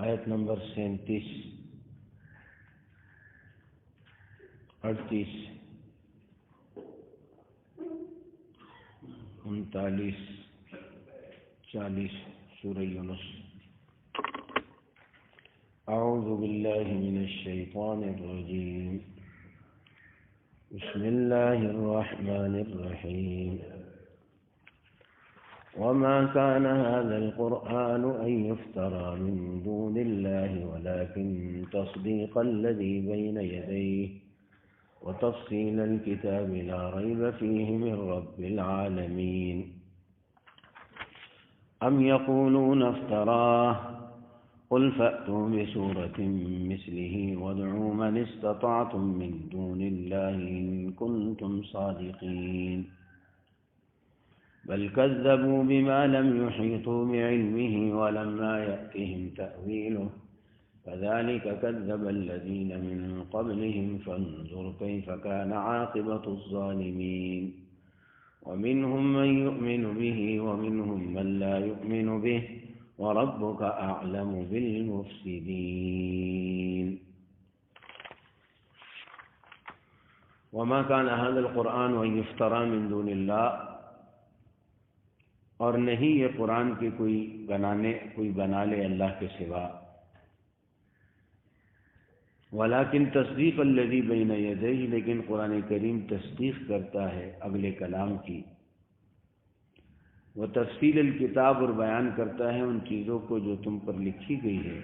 آیت نمبر 37، 38، 39، 40 سورہ یونس۔ اعوذ باللہ من الشیطان الرجیم، بسم اللہ الرحمن الرحیم۔ وما كان هذا القرآن أن يفترى من دون الله ولكن تصديق الذي بين يديه وتفصيل الكتاب لا ريب فيه من رب العالمين أم يقولون افتراه قل فأتوا بسورة مثله وادعوا من استطعتم من دون الله إن كنتم صادقين بل كذبوا بما لم يحيطوا بعلمه ولما يأتهم تأويله كذلك كذب الذين من قبلهم فانظر كيف كان عاقبة الظالمين ومنهم من يؤمن به ومنهم من لا يؤمن به وربك أعلم بالمفسدين وما كان هذا القرآن أن يفترى من دون الله، اور نہیں یہ قرآن کی کوئی بنا لے اللہ کے سوا، ولیکن تصدیق الذی بین یدیہ، لیکن قرآن کریم تصدیق کرتا ہے اگلے کلام کی، وہ تفصیل الکتاب، اور بیان کرتا ہے ان چیزوں کو جو تم پر لکھی گئی ہے،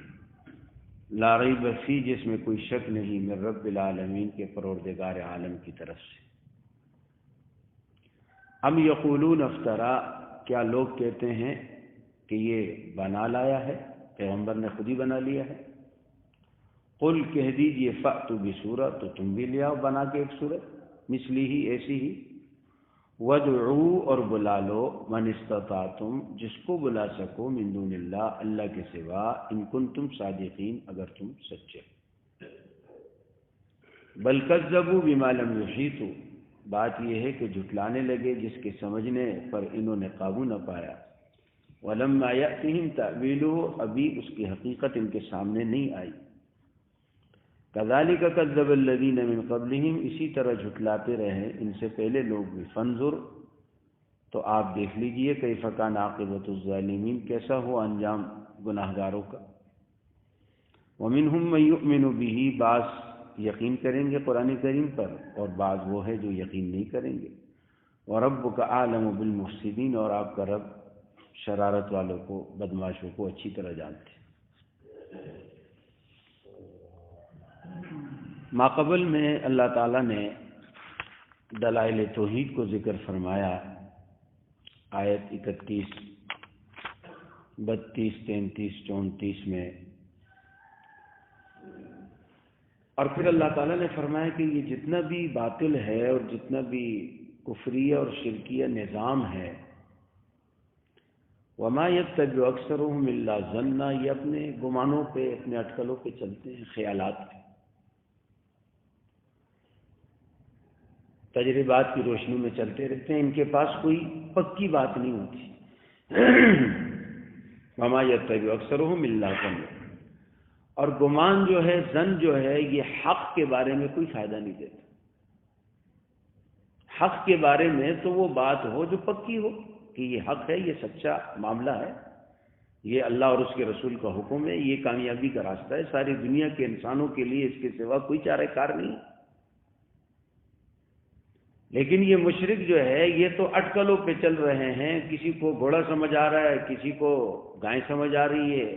لا ریب فی، جس میں کوئی شک نہیں، من رب العالمین، کے پروردگار عالم کی طرف سے۔ ام یقولون افترا، کیا لوگ کہتے ہیں کہ یہ بنا لایا ہے، پیغمبر نے خود ہی بنا لیا ہے؟ قل کہہ دیجئے فأتوا بسورہ، تو تم بھی لے آؤ بنا کے ایک سورت، مثلی ہی، ایسی ہی، وادعوا، اور بلا لو، من استطعتم، جس کو بلا سکو، من دون اللہ، اللہ کے سوا، ان کنتم صادقین، اگر تم سچے۔ بل کذبوا بما لم یحیطوا، بات یہ ہے کہ جھٹلانے لگے جس کے سمجھنے پر انہوں نے قابو نہ پایا، وَلَمَّا يَأْتِهِمْ تَأْوِيلُهُ، ابھی اس کی حقیقت ان کے سامنے نہیں آئی۔ كَذَلِكَ كَذَّبَ الَّذِينَ مِن قَبْلِهِمْ، اسی طرح جھٹلاتے رہے ان سے پہلے لوگ بھی۔ فانظر، تو آپ دیکھ لیجئے، كَيْفَ كَانَ عَاقِبَةُ الظَّالِمِينَ، کیسا ہو انجام گناہگاروں کا۔ وَمِنْهُمْ مَن يُؤْمِنُ بِهِ، بعض یقین کریں گے قرآن کریم پر، اور بعض وہ ہے جو یقین نہیں کریں گے۔ وَرَبُّكَ أَعْلَمُ بِالْمُفْسِدِينَ، اور آپ کا رب شرارت والوں کو، بدماشوں کو اچھی طرح جانتے ہیں۔ ماقبل میں اللہ تعالیٰ نے دلائل توحید کو ذکر فرمایا، آیت 31، 32، 33، 34 میں، اور پھر اللہ تعالیٰ نے فرمایا کہ یہ جتنا بھی باطل ہے اور جتنا بھی کفریہ اور شرکیہ نظام ہے، وما يتبع اکثرهم الا ظنا، یہ اپنے گمانوں پہ، اپنے اٹکلوں پہ چلتے ہیں، خیالات پہ، تجربات کی روشنی میں چلتے رہتے ہیں، ان کے پاس کوئی پکی بات نہیں ہوتی۔ وما يتبع اکثرهم الا ظنا، اور گمان جو ہے، ظن جو ہے، یہ حق کے بارے میں کوئی فائدہ نہیں دیتا۔ حق کے بارے میں تو وہ بات ہو جو پکی ہو کہ یہ حق ہے، یہ سچا معاملہ ہے، یہ اللہ اور اس کے رسول کا حکم ہے، یہ کامیابی کا راستہ ہے، ساری دنیا کے انسانوں کے لیے اس کے سوا کوئی چارہ کار نہیں۔ لیکن یہ مشرک جو ہے، یہ تو اٹکلوں پہ چل رہے ہیں، کسی کو گھوڑا سمجھ آ رہا ہے، کسی کو گائے سمجھ آ رہی ہے،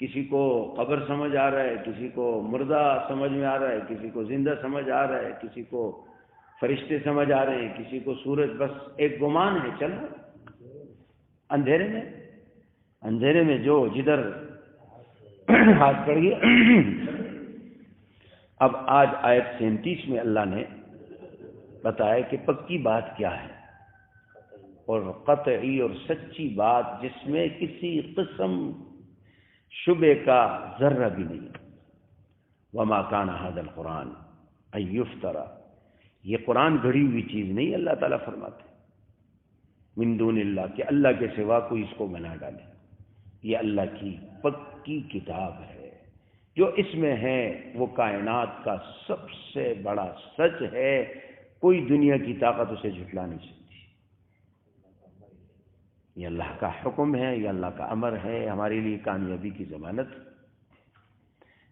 کسی کو قبر سمجھ آ رہا ہے، کسی کو مردہ سمجھ میں آ رہا ہے، کسی کو زندہ سمجھ آ رہا ہے، کسی کو فرشتے سمجھ آ رہے ہیں، کسی کو سورج، بس ایک گمان ہے، چل رہا اندھیرے میں جو جدھر ہاتھ پڑ گیا۔ اب آج آیت 37 میں اللہ نے بتایا کہ پکی بات کیا ہے، اور قطعی اور سچی بات جس میں کسی قسم شبے کا ذرہ بھی نہیں۔ وما كان هذا القرآن ان يفترى، یہ قرآن گھڑی ہوئی چیز نہیں، اللہ تعالیٰ فرماتے من دون اللہ، کہ اللہ کے سوا کوئی اس کو بنا ڈالے۔ یہ اللہ کی پکی کتاب ہے، جو اس میں ہے وہ کائنات کا سب سے بڑا سچ ہے، کوئی دنیا کی طاقت اسے جھٹلا نہیں سکتی۔ یہ اللہ کا حکم ہے، یہ اللہ کا امر ہے، ہمارے لیے کامیابی کی ضمانت۔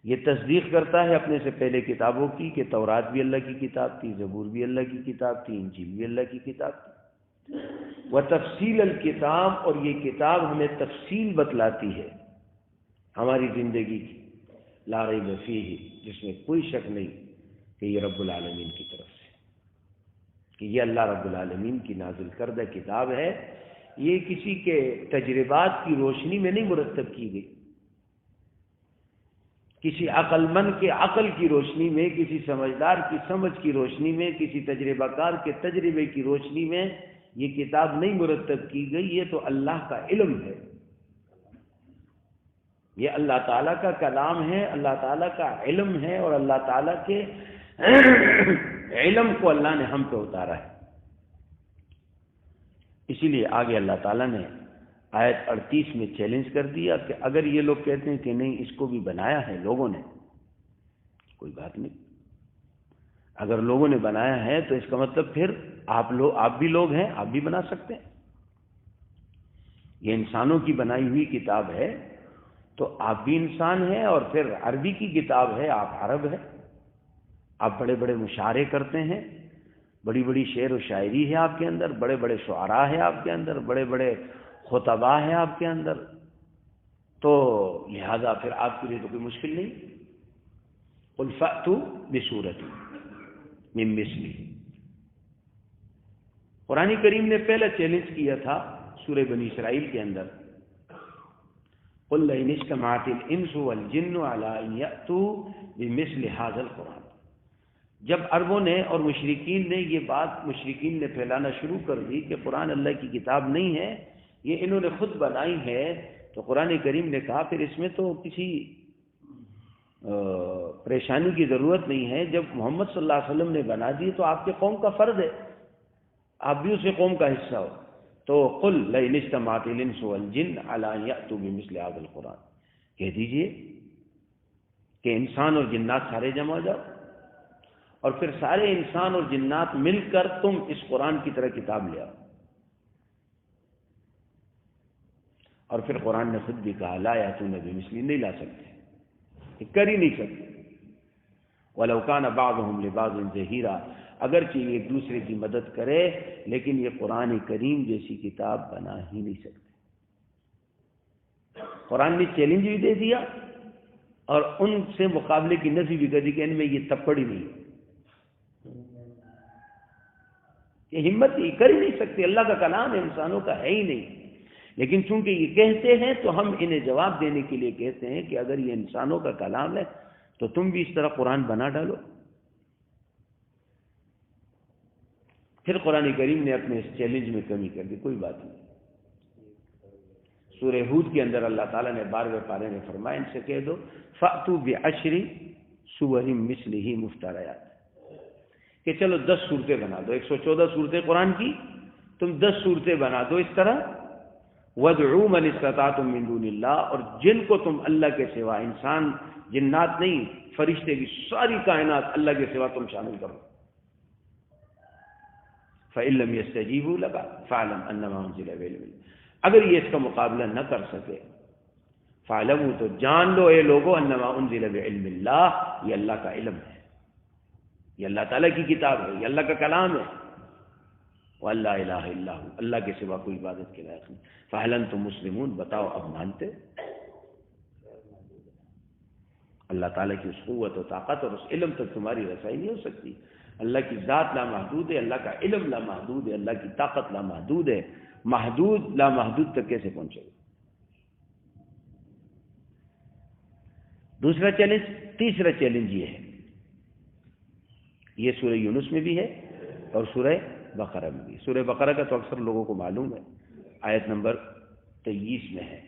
یہ تصدیق کرتا ہے اپنے سے پہلے کتابوں کی کہ تورات بھی اللہ کی کتاب تھی، زبور بھی اللہ کی کتاب تھی، انجیل بھی اللہ کی کتاب تھی۔ وتفصیل الکتاب، اور یہ کتاب ہمیں تفصیل بتلاتی ہے ہماری زندگی کی، لا ریب فیہ، جس میں کوئی شک نہیں کہ یہ رب العالمین کی طرف سے، کہ یہ اللہ رب العالمین کی نازل کردہ کتاب ہے، یہ کسی کے تجربات کی روشنی میں نہیں مرتب کی گئی، کسی عقل مند کے عقل کی روشنی میں، کسی سمجھدار کی سمجھ کی روشنی میں، کسی تجربہ کار کے تجربے کی روشنی میں یہ کتاب نہیں مرتب کی گئی، یہ تو اللہ کا علم ہے، یہ اللہ تعالیٰ کا کلام ہے، اللہ تعالیٰ کا علم ہے، اور اللہ تعالیٰ کے علم کو اللہ نے ہم پہ اتارا ہے۔ اسی لیے آگے اللہ تعالیٰ نے آیت 38 میں چیلنج کر دیا کہ اگر یہ لوگ کہتے ہیں کہ نہیں اس کو بھی بنایا ہے لوگوں نے، کوئی بات نہیں، اگر لوگوں نے بنایا ہے تو اس کا مطلب پھر آپ بھی لوگ ہیں، آپ بھی بنا سکتے ہیں۔ یہ انسانوں کی بنائی ہوئی کتاب ہے تو آپ بھی انسان ہیں، اور پھر عربی کی کتاب ہے، آپ عرب ہیں، آپ بڑے بڑے مشاعرے کرتے ہیں، بڑی بڑی شعر و شاعری ہے آپ کے اندر، بڑے بڑے شعراء ہیں آپ کے اندر، بڑے بڑے خطباء ہیں آپ کے اندر، تو لہذا پھر آپ کے لیے تو کوئی مشکل نہیں۔ قل فأتوا بسورۃ من مثلہ، قرآن کریم نے پہلا چیلنج کیا تھا سورہ بنی اسرائیل کے اندر، قل لئن اجتمعت الانس والجن علی ان یأتوا بمثل ھذا القرآن۔ جب عربوں نے اور مشرکین نے یہ بات مشرکین نے پھیلانا شروع کر دی کہ قرآن اللہ کی کتاب نہیں ہے، یہ انہوں نے خود بنائی ہے، تو قرآن کریم نے کہا پھر اس میں تو کسی پریشانی کی ضرورت نہیں ہے، جب محمد صلی اللہ علیہ وسلم نے بنا دی تو آپ کے قوم کا فرض ہے، آپ بھی اسی قوم کا حصہ ہو۔ تو قل لئن اجتمعت الانس والجن علی ان یأتوا بمثل ھذا القرآن، کہہ دیجئے کہ انسان اور جنات سارے جمع ہو جاؤ، اور پھر سارے انسان اور جنات مل کر تم اس قرآن کی طرح کتاب لے آؤ۔ اور پھر قرآن نے خود بھی کہا لا یأتون بمثلہ، نہیں لا سکتے، کر ہی نہیں سکتے۔ وَلَوْ كَانَ بَعْضُهُمْ لِبَعْضٍ ظَهِيرًا، اگرچہ یہ ایک دوسرے کی مدد کرے لیکن یہ قرآن کریم جیسی کتاب بنا ہی نہیں سکتے۔ قرآن نے چیلنج بھی دے دیا اور ان سے مقابلے کی نفی بھی کر دی کہ ان میں یہ تپڑ ہی نہیں، یہ ہمت ہی کر ہی نہیں سکتے، اللہ کا کلام انسانوں کا ہے ہی نہیں۔ لیکن چونکہ یہ کہتے ہیں تو ہم انہیں جواب دینے کے لیے کہتے ہیں کہ اگر یہ انسانوں کا کلام ہے تو تم بھی اس طرح قرآن بنا ڈالو۔ پھر قرآن کریم نے اپنے اس چیلنج میں کمی کر دی، کوئی بات نہیں۔ سورہ ہود کے اندر اللہ تعالیٰ نے 12ویں پارے میں فرمایا ان سے کہہ دو فأتوا بعشر سور مثلہ مفتریات، کہ چلو 10 صورتیں بنا دو، 114 صورتیں قرآن کی، تم 10 صورتیں بنا دو اس طرح، وَادْعُوا مَنِ اسْتَطَعْتُم مِّن دُونِ اللَّهِ، اور جن کو تم اللہ کے سوا، انسان جنات نہیں، فرشتے کی ساری کائنات اللہ کے سوا تم شامل کرو، فَإِن لَّمْ يَسْتَجِيبُوا لَكَ فَاعْلَمْ أَنَّمَا أُنزِلَ بِعِلْمِ اللَّهِ، اگر یہ اس کا مقابلہ نہ کر سکے، فَاعْلَمُوا، تو جان لو اے لوگو، أَنَّمَا أُنزِلَ بِعِلْمِ اللَّهِ، یہ اللہ کا علم ہے، یہ اللہ تعالیٰ کی کتاب ہے، یہ اللہ کا کلام ہے، وَاللَّهِ إِلَٰهَ إِلَّا هُوَ، اللہ کے سوا کوئی عبادت کے لائق نہیں۔ فَهَلْ أَنْتُم مُسْلِمُونَ، بتاؤ اب مانتے؟ اللہ تعالیٰ کی اس قوت و طاقت اور اس علم تک تمہاری رسائی نہیں ہو سکتی۔ اللہ کی ذات لامحدود ہے، اللہ کا علم لامحدود ہے، اللہ کی طاقت لامحدود ہے، محدود لامحدود تک کیسے پہنچے گا؟ دوسرا چیلنج، تیسرا چیلنج یہ ہے، یہ سورہ یونس میں بھی ہے اور سورہ بقرہ میں بھی۔ سورہ بقرہ کا تو اکثر لوگوں کو معلوم ہے، آیت نمبر 23 میں ہے،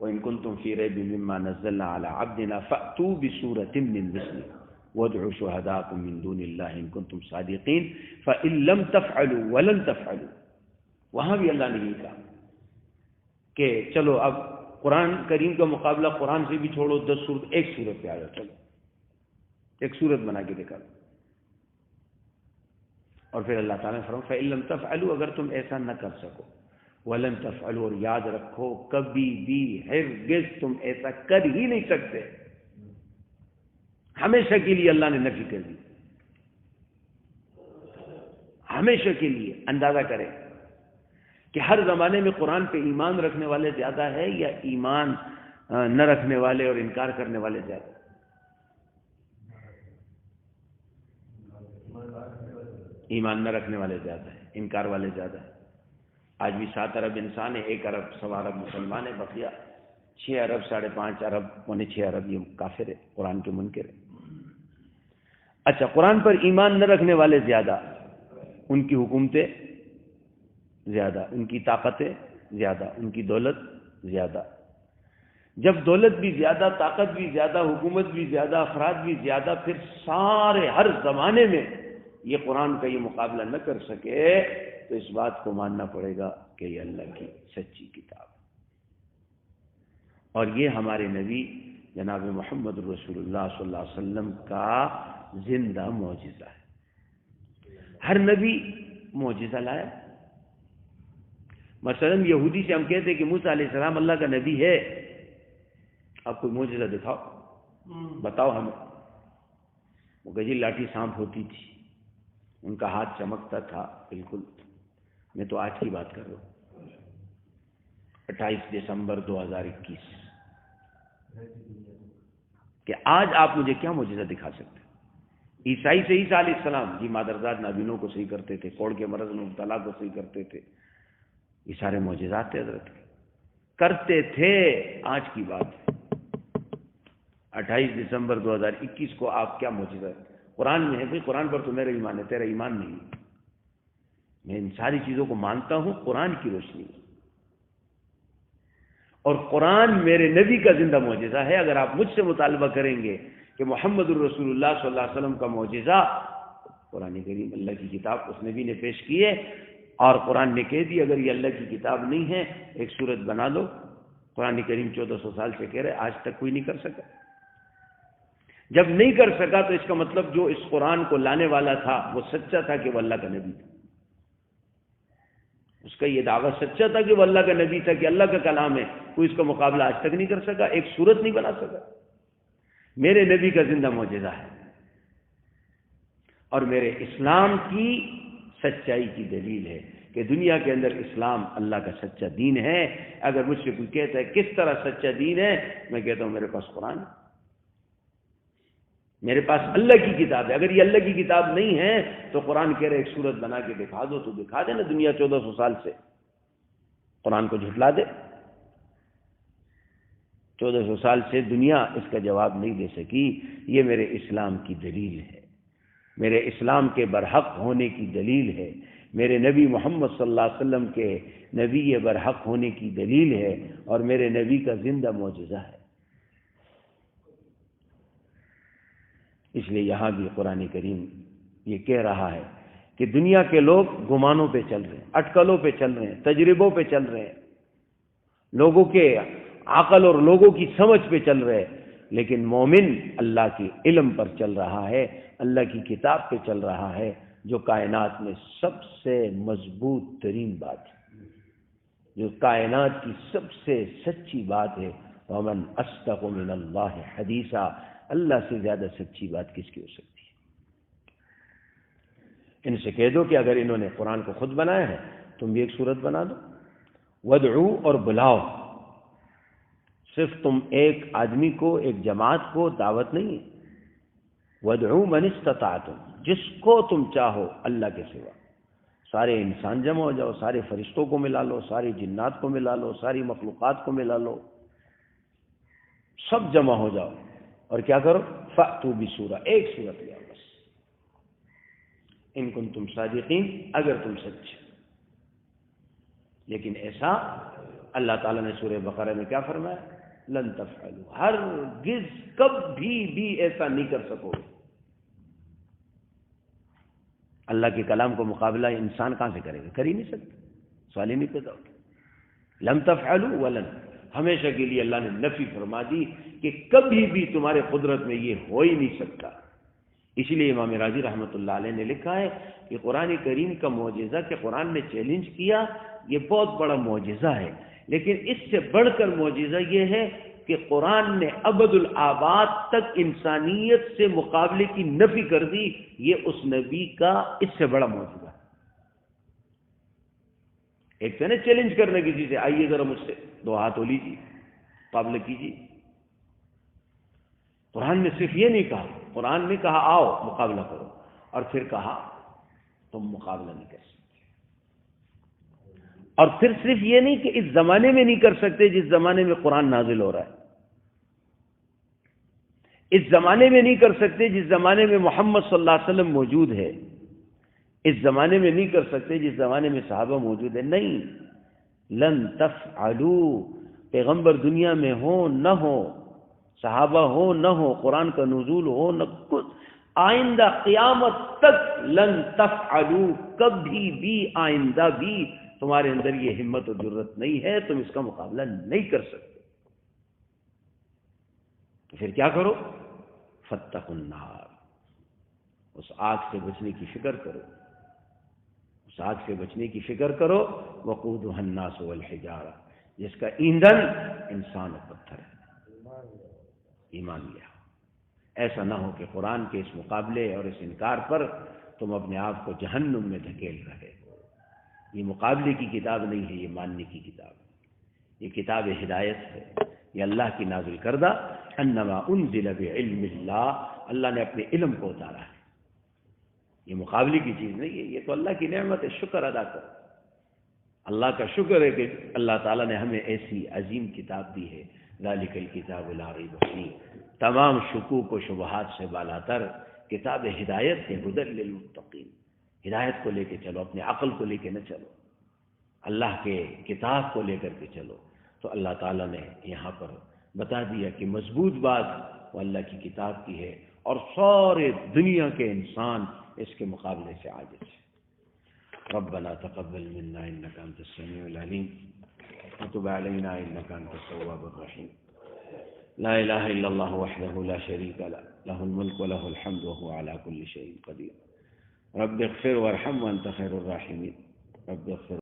وَإِن كُنتُمْ فِي رَيْبٍ مِّمَّا نَزَّلْنَا عَلَىٰ عَبْدِنَا فَأْتُوا بِسُورَةٍ مِّن مِّثْلِهِ وَادْعُوا شُهَدَاءَكُم مِّن دُونِ اللَّهِ إِن كُنتُمْ صَادِقِينَ فَإِن لَّمْ تَفْعَلُوا وَلَن تَفْعَلُوا، وہاں بھی اللہ نے یہ کہا کہ چلو اب قرآن کریم کا مقابلہ قرآن سے بھی چھوڑو، 10 صورت ایک صورت پہ آ جاؤ، چلو ایک صورت بنا کے دکھا دو. اور پھر اللہ تعالیٰ نے فرمایا فَإِن لَّمْ تَفْعَلُوا، اگر تم ایسا نہ کر سکو، وَلَن تَفْعَلُوا، اور یاد رکھو کبھی بھی ہرگز تم ایسا کر ہی نہیں سکتے. ہمیشہ کے لیے اللہ نے نفی کر دی، ہمیشہ کے لیے. اندازہ کریں کہ ہر زمانے میں قرآن پہ ایمان رکھنے والے زیادہ ہے یا ایمان نہ رکھنے والے اور انکار کرنے والے زیادہ؟ ایمان نہ رکھنے والے زیادہ ہیں، انکار والے زیادہ ہیں. آج بھی 7 ارب انسان ہے، 1 ارب 1.25 ارب مسلمان ہے، بقیہ 6 ارب 5.5 ارب 6 ارب یہ کافر ہے، قرآن کے منکر ہے. اچھا، قرآن پر ایمان نہ رکھنے والے زیادہ، ان کی حکومتیں زیادہ، ان کی طاقتیں زیادہ، ان کی دولت زیادہ. جب دولت بھی زیادہ، طاقت بھی زیادہ، حکومت بھی زیادہ، افراد بھی زیادہ، پھر سارے ہر زمانے میں یہ قرآن کا یہ مقابلہ نہ کر سکے تو اس بات کو ماننا پڑے گا کہ یہ اللہ کی سچی کتاب ہے. اور یہ ہمارے نبی جناب محمد رسول اللہ صلی اللہ علیہ وسلم کا زندہ معجزہ ہے. ہر نبی معجزہ لایا. مثلا یہودی سے ہم کہتے ہیں کہ موسیٰ علیہ السلام اللہ کا نبی ہے، آپ کوئی معجزہ دکھاؤ، بتاؤ ہمیں. وہ کہ جی لاٹھی سانپ ہوتی تھی، ان کا ہاتھ چمکتا تھا. بالکل، میں تو آج کی بات کر رہا ہوں، 28 دسمبر 2021، کہ آج آپ مجھے کیا معجزہ دکھا سکتے؟ عیسائی سے عیسیٰ علیہ السلام جی مادرزاد نابینوں کو صحیح کرتے تھے، کوڑ کے مرض میں مبتلا کو صحیح کرتے تھے. یہ سارے معجزات تھے حضرت، کرتے تھے. آج کی بات ہے 28 دسمبر 2021 کو آپ کیا معجزہ ہے؟ قرآن میں ہے بھائی، قرآن پر تو میرا ایمان ہے، تیرا ایمان نہیں ہے. میں ان ساری چیزوں کو مانتا ہوں قرآن کی روشنی میں، اور قرآن میرے نبی کا زندہ معجزہ ہے. اگر آپ مجھ سے مطالبہ کریں گے کہ محمد الرسول اللہ صلی اللہ علیہ وسلم کا معجزہ، قرآن کریم اللہ کی کتاب اس نبی نے پیش کی ہے، اور قرآن نے کہہ دی اگر یہ اللہ کی کتاب نہیں ہے ایک صورت بنا دو. قرآن کریم 1400 سال سے کہہ رہے، آج تک کوئی نہیں کر سکا. جب نہیں کر سکا تو اس کا مطلب جو اس قرآن کو لانے والا تھا وہ سچا تھا کہ وہ اللہ کا نبی تھا. اس کا یہ دعویٰ سچا تھا کہ وہ اللہ کا نبی تھا، کہ اللہ کا کلام ہے. کوئی اس کا مقابلہ آج تک نہیں کر سکا، ایک صورت نہیں بنا سکا. میرے نبی کا زندہ معجزہ ہے، اور میرے اسلام کی سچائی کی دلیل ہے کہ دنیا کے اندر اسلام اللہ کا سچا دین ہے. اگر مجھ سے کوئی کہتا ہے کس طرح سچا دین ہے، میں کہتا ہوں میرے پاس قرآن ہے، میرے پاس اللہ کی کتاب ہے. اگر یہ اللہ کی کتاب نہیں ہے تو قرآن کہہ رہے ایک صورت بنا کے دکھا دو، تو دکھا دے نا. دنیا 1400 سال سے قرآن کو جھٹلا دے. 1400 سال سے دنیا اس کا جواب نہیں دے سکی. یہ میرے اسلام کی دلیل ہے، میرے اسلام کے برحق ہونے کی دلیل ہے، میرے نبی محمد صلی اللہ علیہ وسلم کے نبی برحق ہونے کی دلیل ہے، اور میرے نبی کا زندہ معجزہ ہے. اس لیے یہاں بھی قرآن کریم یہ کہہ رہا ہے کہ دنیا کے لوگ گمانوں پہ چل رہے ہیں، اٹکلوں پہ چل رہے ہیں، تجربوں پہ چل رہے ہیں، لوگوں کے عقل اور لوگوں کی سمجھ پہ چل رہے ہیں. لیکن مومن اللہ کے علم پر چل رہا ہے، اللہ کی کتاب پہ چل رہا ہے، جو کائنات میں سب سے مضبوط ترین بات ہے، جو کائنات کی سب سے سچی بات ہے. ومن اصدق من اللہ حدیثا، اللہ سے زیادہ سچی بات کس کی ہو سکتی ہے؟ ان سے کہہ دو کہ اگر انہوں نے قرآن کو خود بنایا ہے تم بھی ایک صورت بنا دو. ودعو، اور بلاؤ. صرف تم ایک آدمی کو، ایک جماعت کو دعوت نہیں ہے. وَادْعُوا مَنِ اسْتَطَعْتُمْ، جس کو تم چاہو اللہ کے سوا. سارے انسان جمع ہو جاؤ، سارے فرشتوں کو ملا لو، ساری جنات کو ملا لو، ساری مخلوقات کو ملا لو، سب جمع ہو جاؤ اور کیا کرو؟ فَأْتُوا بِسُورَةٍ، ایک سورت لے آؤ بس. ان کنتم صادقین، اگر تم سچے. لیکن ایسا اللہ تعالیٰ نے سورہ بقرہ میں کیا فرمایا؟ لن تفعلوا، ہرگز کبھی بھی ایسا نہیں کر سکو گے. اللہ کے کلام کو مقابلہ انسان کہاں سے کرے گا؟ کر ہی نہیں سکتا، سوال ہی نہیں پیدا ہوتا. لن تفعلوا ولن، ہمیشہ کے لیے اللہ نے نفی فرما دی کہ کبھی بھی تمہارے قدرت میں یہ ہو ہی نہیں سکتا۔ اسی لیے امام راضی رحمۃ اللہ علیہ نے لکھا ہے کہ قرآن کریم کا معجزہ کہ قرآن نے چیلنج کیا، یہ بہت بڑا معجزہ ہے، لیکن اس سے بڑھ کر معجزہ یہ ہے کہ قرآن نے ابد الآباد تک انسانیت سے مقابلے کی نفی کر دی۔ یہ اس نبی کا اس سے بڑا معجزہ ہے۔ ایک تو نا چیلنج کرنے کسی سے، آئیے ذرا مجھ سے 2 ہاتھ ہو لیجیے، مقابلہ کیجیے۔ قرآن نے صرف یہ نہیں کہا، قرآن نے کہا آؤ مقابلہ کرو، اور پھر کہا تم مقابلہ نہیں کر سکتے۔ اور پھر صرف یہ نہیں کہ اس زمانے میں نہیں کر سکتے جس زمانے میں قرآن نازل ہو رہا ہے، اس زمانے میں نہیں کر سکتے جس زمانے میں محمد صلی اللہ علیہ وسلم موجود ہے، اس زمانے میں نہیں کر سکتے جس زمانے میں صحابہ موجود ہے، نہیں، لن تفعلوا، پیغمبر دنیا میں ہو نہ ہو، صحابہ ہو نہ ہو، قرآن کا نزول ہو نہ کچھ، آئندہ قیامت تک لن تفعلوا، کبھی بھی آئندہ بھی تمہارے اندر یہ ہمت و جرت نہیں ہے، تم اس کا مقابلہ نہیں کر سکتے۔ تو پھر کیا کرو؟ فاتقوا النار، اس آگ سے بچنے کی فکر کرو، اس آگ سے بچنے کی فکر کرو، وقودها الناس والحجارہ، جس کا ایندھن انسان و پتھر ہے۔ ایمان لیا، ایسا نہ ہو کہ قرآن کے اس مقابلے اور اس انکار پر تم اپنے آپ کو جہنم میں دھکیل رہے۔ یہ مقابلے کی کتاب نہیں ہے، یہ ماننے کی کتاب ہے، یہ کتاب ہدایت ہے، یہ اللہ کی نازل کردہ انما انزل بعلم اللہ، اللہ نے اپنے علم کو اتارا ہے، یہ مقابلے کی چیز نہیں ہے، یہ تو اللہ کی نعمت ہے، شکر ادا کرو۔ اللہ کا شکر ہے کہ اللہ تعالیٰ نے ہمیں ایسی عظیم کتاب دی ہے، ذالک الکتاب لا ریب فیہ، تمام شکوک و شبہات سے بالاتر کتاب ہدایت ہے، ھدی للمتقین، ہدایت کو لے کے چلو، اپنے عقل کو لے کے نہ چلو، اللہ کے کتاب کو لے کر کے چلو۔ تو اللہ تعالیٰ نے یہاں پر بتا دیا کہ مضبوط بات وہ اللہ کی کتاب کی ہے، اور سارے دنیا کے انسان اس کے مقابلے سے عاجز ہے۔ ربنا تقبل منا انك انت السميع العليم وتب علينا انك انت التواب الرحيم لا اله الا الله وحده لا شريك له له الملك وله الحمد وهو على كل شيء قدير رب اغفر وارحم وانت خير الراحمين رب اغفر